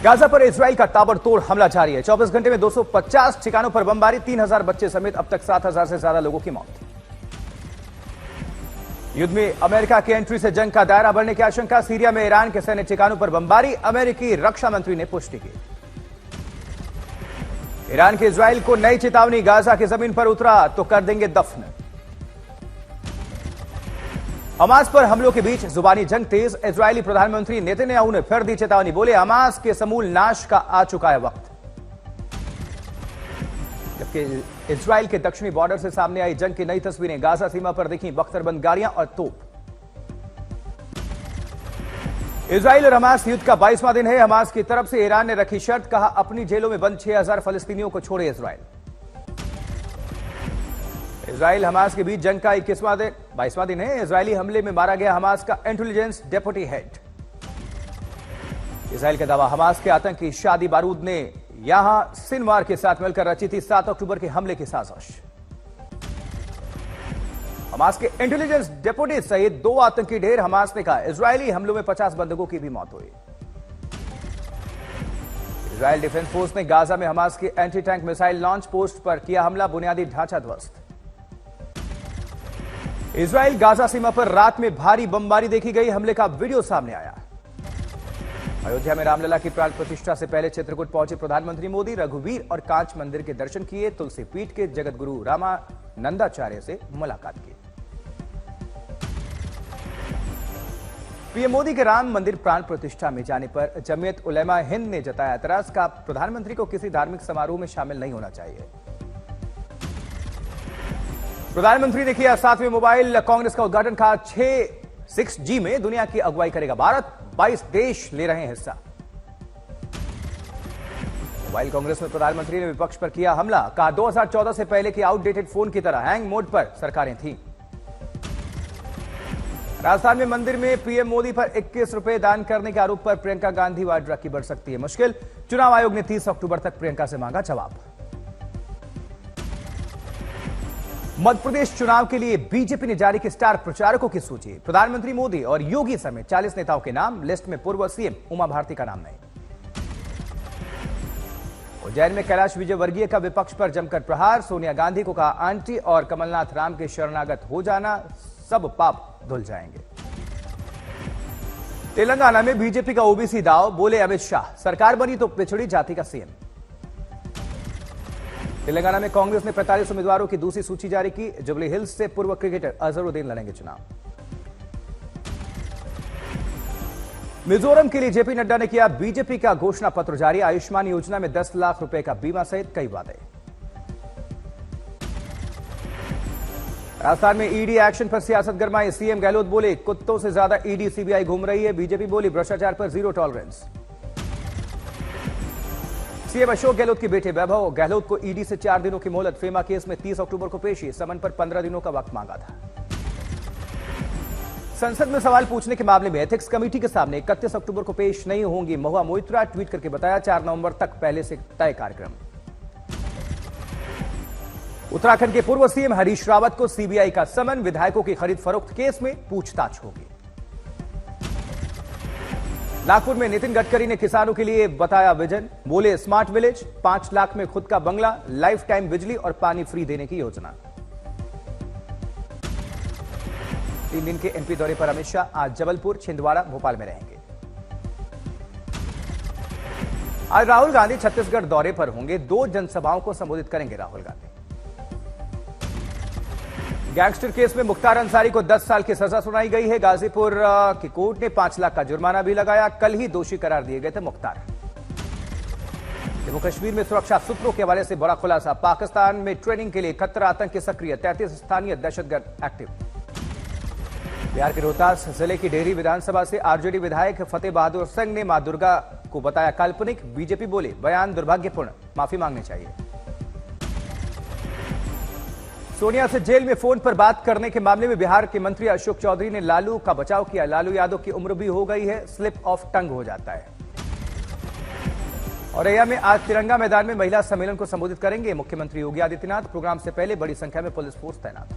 Gaza पर Israel का ताबड़तोड़ हमला जारी है। 24 घंटे में 250 ठिकानों पर बमबारी, 3000 बच्चे समेत अब तक 7000 से ज्यादा लोगों की मौत। युद्ध में अमेरिका की एंट्री से जंग का दायरा बढ़ने की आशंका। सीरिया में ईरान के सैन्य ठिकानों पर बमबारी, अमेरिकी रक्षा मंत्री ने पुष्टि की। ईरान के इजराइल को नई चेतावनी, गाजा की जमीन पर उतरा तो कर देंगे दफन। हमास पर हमलों के बीच जुबानी जंग तेज, इजरायली प्रधानमंत्री नेतन्याहू ने फिर दी चेतावनी, बोले हमास के समूल नाश का आ चुका है वक्त। जबकि इजराइल के दक्षिणी बॉर्डर से सामने आई जंग की नई तस्वीरें, गाजा सीमा पर दिखी बख्तरबंद गाड़ियां और तोप। इजराइल और हमास युद्ध का 22वां दिन है। हमास की तरफ से ईरान ने रखी शर्त, कहा अपनी जेलों में बंद 6000 फलस्तीनियों को छोड़े इजराइल। इजराइल हमास के बीच जंग का 22वां दिन है। इजरायली हमले में मारा गया हमास का इंटेलिजेंस डेप्यूटी हेड। इजराइल का दावा, हमास के आतंकी शादी बारूद ने यहां सिनवार के साथ मिलकर रची थी 7 अक्टूबर के हमले की साजिश। हमास के इंटेलिजेंस डेप्यूटी सहित 2 आतंकी ढेर। हमास ने कहा इजरायली हमलों में 50 बंधकों की भी मौत हुई। इजराइल डिफेंस फोर्स ने गाजा में हमास की anti tank missile launch post पर किया हमला, बुनियादी ढांचा ध्वस्त। इजराइल गाजा सीमा पर रात में भारी बमबारी देखी गई, हमले का वीडियो सामने आया। अयोध्या में रामलला की प्राण प्रतिष्ठा से पहले चित्रकूट पहुंचे प्रधानमंत्री मोदी, रघुवीर और कांच मंदिर के दर्शन किए, तुलसी पीठ के जगत गुरु रामानंदाचार्य से मुलाकात की। पीएम मोदी के राम मंदिर प्राण प्रतिष्ठा में जाने पर जमीयत उलेमा हिंद ने जताया एतराज, का प्रधानमंत्री को किसी धार्मिक समारोह में शामिल नहीं होना चाहिए। प्रधानमंत्री ने किया 7वें मोबाइल कांग्रेस का उद्घाटन, कहा 6G में दुनिया की अगुवाई करेगा भारत, 22 देश ले रहे हैं हिस्सा। मोबाइल कांग्रेस में प्रधानमंत्री ने विपक्ष पर किया हमला, कहा 2014 से पहले की आउटडेटेड फोन की तरह हैंग मोड पर सरकारें थीं। राजस्थान में मंदिर में पीएम मोदी पर 21 रुपए दान करने के आरोप पर प्रियंका गांधी वाड्रा की बढ़ सकती है मुश्किल। चुनाव आयोग ने 30 अक्टूबर तक प्रियंका से मांगा जवाब। मध्य प्रदेश चुनाव के लिए बीजेपी ने जारी की स्टार प्रचारकों की सूची, प्रधानमंत्री मोदी और योगी समेत 40 नेताओं के नाम, लिस्ट में पूर्व सीएम उमा भारती का नाम नहीं। उज्जैन में कैलाश विजयवर्गीय का विपक्ष पर जमकर प्रहार, सोनिया गांधी को कहा आंटी और कमलनाथ राम के शरणागत हो जाना, सब पाप धुल जाएंगे। तेलंगाना में बीजेपी का ओबीसी दाव, बोले अमित शाह सरकार बनी तो पिछड़ी जाति का सीएम। तेलंगाना में कांग्रेस ने 45 उम्मीदवारों की दूसरी सूची जारी की, जुबली हिल्स से पूर्व क्रिकेटर अजहरुद्दीन लड़ेंगे चुनाव। मिजोरम के लिए जेपी नड्डा ने किया बीजेपी का घोषणा पत्र जारी, आयुष्मान योजना में 10 लाख रुपए का बीमा सहित कई वादे। राजस्थान में ईडी एक्शन पर सियासत गरमाई, सीएम गहलोत बोले कुत्तों से ज्यादा ईडी सीबीआई घूम रही है, बीजेपी बोली भ्रष्टाचार पर zero tolerance. CM Ashok Gehlot के बेटे वैभव गहलोत को ईडी से 4 दिनों की मोहलत, फेमा केस में 30 अक्टूबर को पेशी, समन पर 15 दिनों का वक्त मांगा था। संसद में सवाल पूछने के मामले में एथिक्स कमेटी के सामने 31 अक्टूबर को पेश नहीं होंगी महुआ मोइत्रा, ट्वीट करके बताया 4 नवंबर तक पहले से तय कार्यक्रम। उत्तराखंड के पूर्व सीएम हरीश रावत को सीबीआई का समन, विधायकों की खरीद फरोख्त केस में पूछताछ होगी। नागपुर में नितिन गडकरी ने किसानों के लिए बताया विजन, बोले स्मार्ट विलेज, 5 लाख में खुद का बंगला, लाइफ टाइम बिजली और पानी फ्री देने की योजना। 3 दिन के एमपी दौरे पर अमित शाह आज जबलपुर, छिंदवाड़ा, भोपाल में रहेंगे। आज राहुल गांधी छत्तीसगढ़ दौरे पर होंगे, 2 जनसभाओं को संबोधित करेंगे राहुल गांधी। गैंगस्टर केस में मुख्तार अंसारी को 10 साल की सजा सुनाई गई है, गाजीपुर की कोर्ट ने 5 लाख का जुर्माना भी लगाया, कल ही दोषी करार दिए गए थे मुख्तार। जम्मू कश्मीर में सुरक्षा सूत्रों के हवाले से बड़ा खुलासा, पाकिस्तान में ट्रेनिंग के लिए खतरा आतंकी सक्रिय, 33 स्थानीय दहशतगर्द एक्टिव। बिहार के रोहतास जिले की डेहरी विधानसभा से आरजेडी विधायक फतेह बहादुर सिंह ने मां दुर्गा को बताया काल्पनिक, बीजेपी बोले बयान दुर्भाग्यपूर्ण, माफी मांगनी चाहिए। सोनिया से जेल में फोन पर बात करने के मामले में बिहार के मंत्री अशोक चौधरी ने लालू का बचाव किया, लालू यादव की उम्र भी हो गई है, स्लिप ऑफ टंग हो जाता है। औरैया में आज तिरंगा मैदान में महिला सम्मेलन को संबोधित करेंगे मुख्यमंत्री योगी आदित्यनाथ, प्रोग्राम से पहले बड़ी संख्या में पुलिस फोर्स तैनात।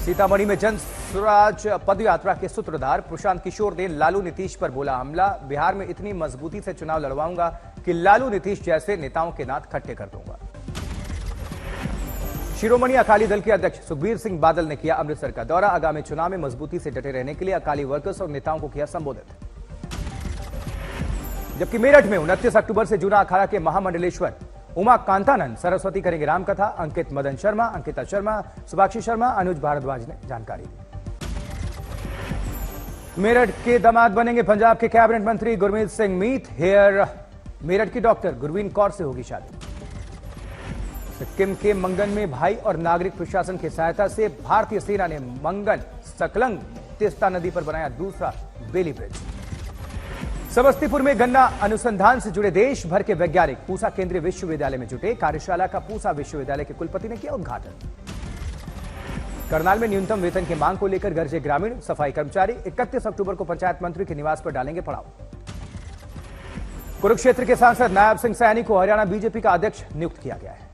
सीतामढ़ी में जन स्वराज पदयात्रा के सूत्रधार प्रशांत किशोर ने लालू नीतीश पर बोला हमला। बिहार में इतनी मजबूती से चुनाव लड़वाऊंगा कि लालू नीतीश जैसे नेताओं के नाथ खट्टे कर दूंगा। शिरोमणि अकाली दल के अध्यक्ष सुखबीर सिंह बादल ने किया अमृतसर का दौरा। आगामी चुनाव में मजबूती से डटे रहने के लिए अकाली वर्कर्स और नेताओं को किया संबोधित। जबकि मेरठ में 29 अक्टूबर से जूना अखाड़ा के महामंडलेश्वर उमा कांतानंद सरस्वती करेंगे रामकथा। अंकित मदन शर्मा, अंकिता शर्मा, सुभाक्षी शर्मा, अनुज भारद्वाज ने जानकारी दी। मेरठ के दामाद बनेंगे पंजाब के कैबिनेट मंत्री गुरमीत सिंह मीत। हेयर मेरठ की डॉक्टर गुरवीन कौर से होगी शादी। सिक्किम के मंगन में भाई और नागरिक प्रशासन की सहायता से भारतीय सेना ने मंगन सकलंग तीस्ता नदी पर बनाया दूसरा बेली ब्रिज। समस्तीपुर में गन्ना अनुसंधान से जुड़े देश भर के वैज्ञानिक पूसा केंद्रीय विश्वविद्यालय में जुटे। कार्यशाला का पूसा विश्वविद्यालय के कुलपति ने किया उद्घाटन। करनाल में न्यूनतम वेतन की मांग को लेकर गरजे ग्रामीण। सफाई कर्मचारी 31 अक्टूबर को पंचायत मंत्री के निवास पर डालेंगे पड़ाव। कुरुक्षेत्र के सांसद नायब सिंह सैनी को हरियाणा बीजेपी का अध्यक्ष नियुक्त किया गया है।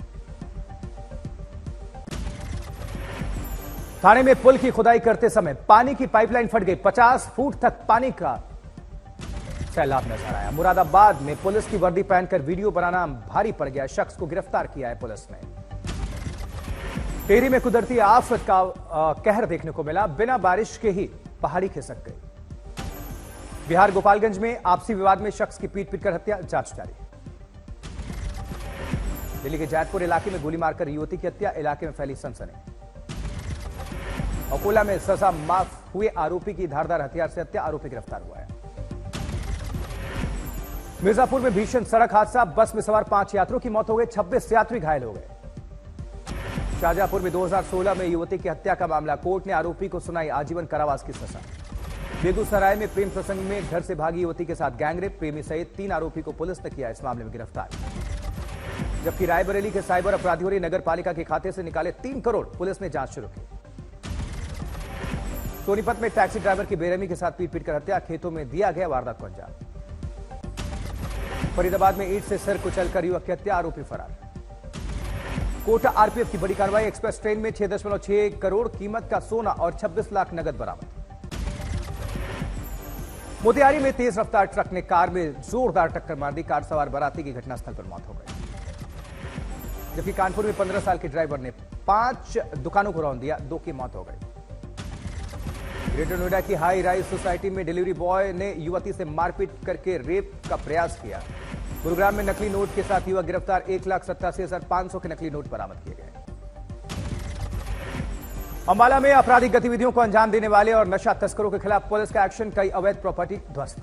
थाने में पुल की खुदाई करते समय पानी की पाइपलाइन फट गई। 50 फुट तक पानी का सैलाब नजर आया। मुरादाबाद में पुलिस की वर्दी पहनकर वीडियो बनाना भारी पड़ गया। शख्स को गिरफ्तार किया है पुलिस ने। टेहरी में कुदरती आफत का कहर देखने को मिला। बिना बारिश के ही पहाड़ी खिसक गई। बिहार गोपालगंज में आपसी विवाद में शख्स की पीट पीटकर हत्या, जांच जारी। दिल्ली के जैतपुर इलाके में गोली मारकर युवती की हत्या, इलाके में फैली सनसनी। अकोला में सजा माफ हुए आरोपी की धारदार हथियार से हत्या, आरोपी गिरफ्तार हुआ है। मिर्जापुर में भीषण सड़क हादसा, बस में सवार 5 यात्रियों की मौत हो गई, 26 यात्री घायल हो गए। शाहजहांपुर में 2016 में युवती की हत्या का मामला, कोर्ट ने आरोपी को सुनाई आजीवन कारावास की सजा। बेगूसराय में प्रेम प्रसंग में घर से भागी युवती के साथ गैंगरेप, प्रेमी सहित 3 आरोपी को पुलिस ने किया इस मामले में गिरफ्तार। जबकि रायबरेली के साइबर अपराधियों ने नगर पालिका के खाते से निकाले 3 करोड़, पुलिस ने जांच शुरू की। सोनीपत में टैक्सी ड्राइवर की बेरहमी के साथ पीट पीटकर हत्या, खेतों में दिया गया वारदात को अंजाम। फरीदाबाद में ईंट से सिर कुचलकर युवक की हत्या, आरोपी फरार। कोटा आरपीएफ की बड़ी कार्रवाई, एक्सप्रेस ट्रेन में 6.6 करोड़ कीमत का सोना और 26 लाख नगद बरामद। मोतिहारी में तेज रफ्तार ट्रक ने कार में जोरदार टक्कर मार दी, कार सवार बाराती की घटनास्थल पर मौत हो गई। जबकि कानपुर में 15 साल के ड्राइवर ने 5 दुकानों को रौंद दिया, 2 की मौत हो गई। ग्रेटर नोएडा की हाई राइज सोसाइटी में डिलीवरी बॉय ने युवती से मारपीट करके रेप का प्रयास किया। गुरुग्राम में नकली नोट के साथ युवक गिरफ्तार, 1,87,500 के नकली नोट बरामद किए गए। अंबाला में आपराधिक गतिविधियों को अंजाम देने वाले और नशा तस्करों के खिलाफ पुलिस का एक्शन, कई अवैध प्रॉपर्टी ध्वस्त।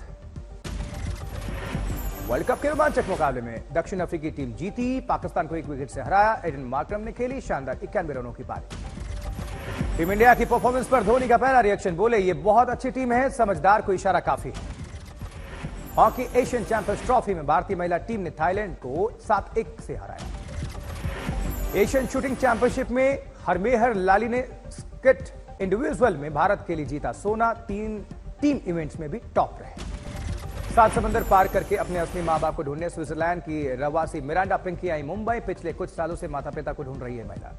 वर्ल्ड कप के रोमांचक मुकाबले में दक्षिण अफ्रीकी टीम जीती, पाकिस्तान को 1 विकेट से हराया। एडन मार्करम ने खेली शानदार 91 रनों की पारी। टीम इंडिया की परफॉर्मेंस पर धोनी का पहला रिएक्शन, बोले ये बहुत अच्छी टीम है, समझदार को इशारा काफी है। हॉकी एशियन चैंपियंस ट्रॉफी में भारतीय महिला टीम ने थाईलैंड को 7-1 से हराया। एशियन शूटिंग चैंपियनशिप में हरमेहर लाली ने स्किट इंडिविजुअल में भारत के लिए जीता सोना। 3 टीम इवेंट्स में भी टॉप रहे। 7 समंदर पार करके अपने असली मां बाप को ढूंढने स्विट्जरलैंड की रवासी मिरांडा पिंकी आई मुंबई। पिछले कुछ सालों से माता पिता को ढूंढ रही है महिला।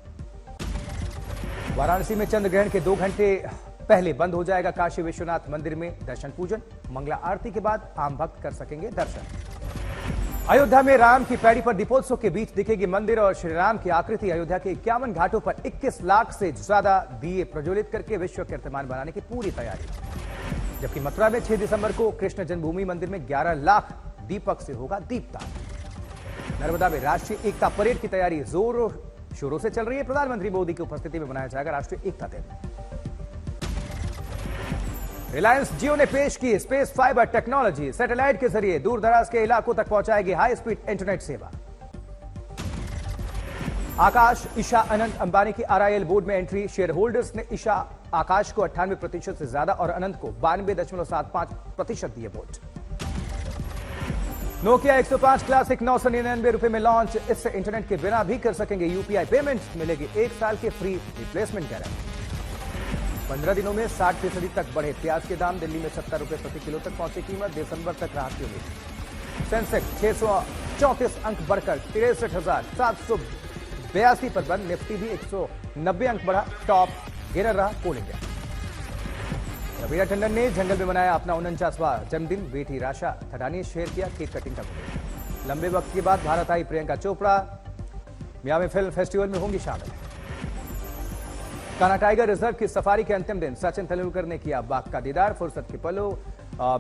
वाराणसी में चंद्र ग्रहण के 2 घंटे पहले बंद हो जाएगा काशी विश्वनाथ मंदिर में दर्शन पूजन। मंगला आरती के बाद आम भक्त कर सकेंगे दर्शन। अयोध्या में राम की पैड़ी पर दीपोत्सव के बीच दिखेगी मंदिर और श्री राम की आकृति। अयोध्या के 51 घाटों पर 21 लाख से ज्यादा दिए प्रज्वलित करके विश्व कीर्तिमान बनाने की पूरी तैयारी। जबकि मथुरा में 6 दिसंबर को कृष्ण जन्मभूमि मंदिर में 11 लाख दीपक से होगा दीपदान। नर्मदा में राष्ट्रीय एकता परेड की तैयारी जोरों शोरों से चल रही है। प्रधानमंत्री मोदी की उपस्थिति में मनाया जाएगा राष्ट्रीय एकता दिवस। रिलायंस जियो ने पेश की स्पेस फाइबर टेक्नोलॉजी, सैटेलाइट के जरिए दूर दराज के इलाकों तक पहुंचाएगी हाई स्पीड इंटरनेट सेवा। आकाश ईशा अनंत अंबानी की आरआईएल बोर्ड में एंट्री, शेयर होल्डर्स ने ईशा आकाश को 98% से ज्यादा और अनंत को 92.75% दिए वोट। नोकिया 105 क्लासिक 999 रुपए में लॉन्च, इससे इंटरनेट के बिना भी कर सकेंगे यूपीआई पेमेंट, मिलेगी 1 साल के फ्री रिप्लेसमेंट गारंटी। 15 दिनों में 60% तक बढ़े प्याज के दाम, दिल्ली में 70 रुपए प्रति किलो तक पहुंची कीमत, दिसंबर तक राहत की उम्मीद। सेंसेक्स 634 अंक बढ़कर 63,782 पर बंद, निफ्टी भी 190 अंक बढ़ा, टॉप गेनर रहा कोल इंडिया। रवीना टंडन ने जंगल में मनाया अपना 49वां जन्मदिन। बेटी राशा थडानी ने शेयर किया केक कटिंग का वीडियो। लंबे वक्त के बाद भारत आई Priyanka Chopra, Miami film festival में होंगी शामिल। कान्हा टाइगर रिजर्व की सफारी के अंतिम दिन सचिन तेंदुलकर ने किया बाघ का दीदार। फुर्सत के पलों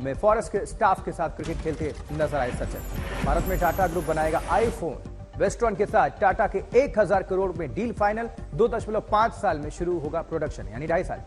में फॉरेस्ट के स्टाफ के साथ क्रिकेट खेलते नजर आए सचिन। भारत में टाटा ग्रुप बनाएगा आईफोन। वेस्ट्रॉन के साथ टाटा के 1000 करोड़ में डील फाइनल। 2.5 साल में शुरू होगा प्रोडक्शन, यानी 2.5 साल।